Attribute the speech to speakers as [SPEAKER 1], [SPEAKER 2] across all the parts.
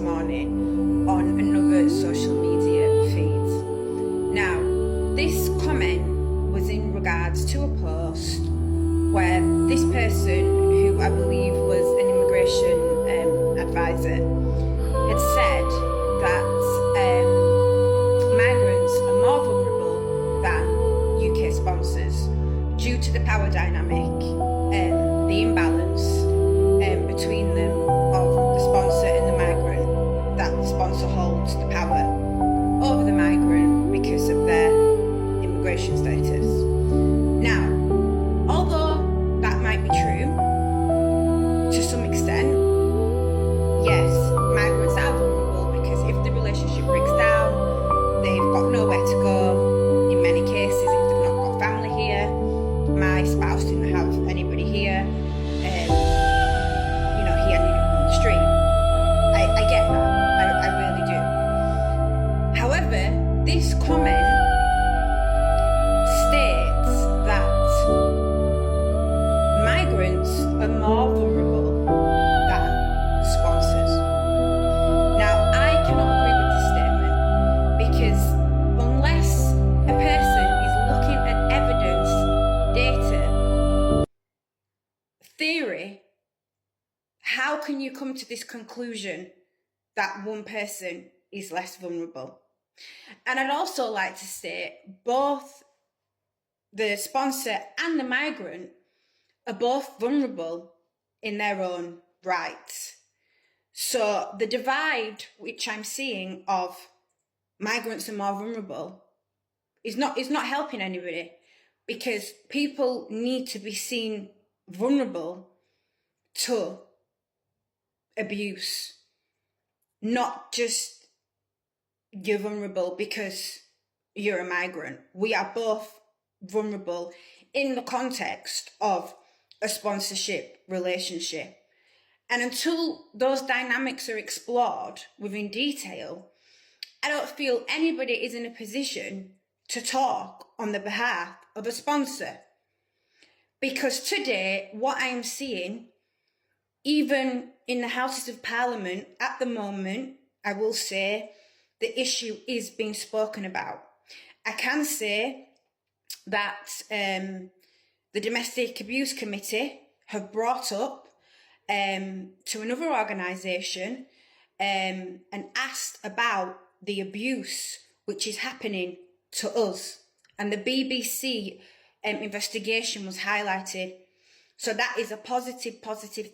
[SPEAKER 1] morning on another social media feed. Now, this comment was in regards to a post where this person, who I believe was an immigration advisor, had said that migrants are more vulnerable than UK sponsors due to the power dynamic, the imbalance between them of the sponsor and the migrant, that the sponsor holds the power over the migrant because of their immigration status. Now, although that might be true to some extent, yes, migrants are vulnerable because if the relationship breaks down, they've got nowhere to go. In many cases, if they've not got family here, my spouse didn't have anybody here, he ended up on the street. I get that, I really do. However, this comment states that migrants are more vulnerable than sponsors. Now, I cannot agree with this statement because unless a person is looking at evidence, data, theory, how can you come to this conclusion that one person is less vulnerable? And I'd also like to state both the sponsor and the migrant are both vulnerable in their own right. So the divide which I'm seeing of migrants are more vulnerable is not helping anybody, because people need to be seen vulnerable to abuse, not just you're vulnerable because you're a migrant. We are both vulnerable in the context of a sponsorship relationship. And until those dynamics are explored within detail, I don't feel anybody is in a position to talk on the behalf of a sponsor. Because today, what I am seeing, even in the Houses of Parliament at the moment, I will say the issue is being spoken about. I can say that the Domestic Abuse Committee have brought up to another organisation and asked about the abuse which is happening to us. And the BBC investigation was highlighted. So that is a positive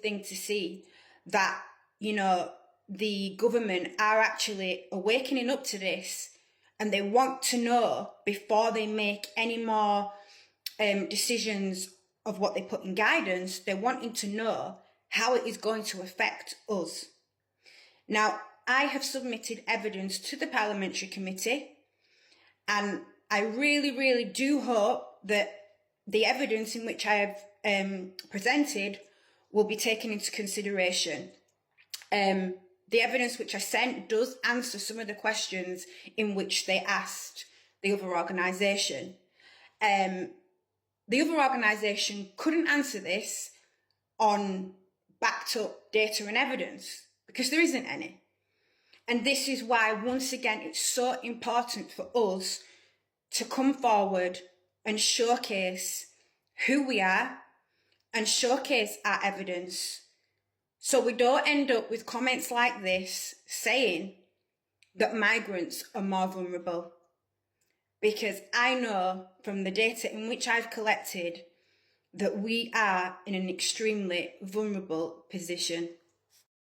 [SPEAKER 1] thing to see, that, the government are actually awakening up to this, and they want to know before they make any more decisions of what they put in guidance. They're wanting to know how it is going to affect us. Now, I have submitted evidence to the Parliamentary Committee, and I really do hope that the evidence in which I have presented will be taken into consideration. The evidence which I sent does answer some of the questions in which they asked the other organisation. The other organisation couldn't answer this on backed up data and evidence because there isn't any. And this is why, once again, it's so important for us to come forward and showcase who we are and showcase our evidence, so we don't end up with comments like this saying that migrants are more vulnerable. Because I know from the data in which I've collected that we are in an extremely vulnerable position.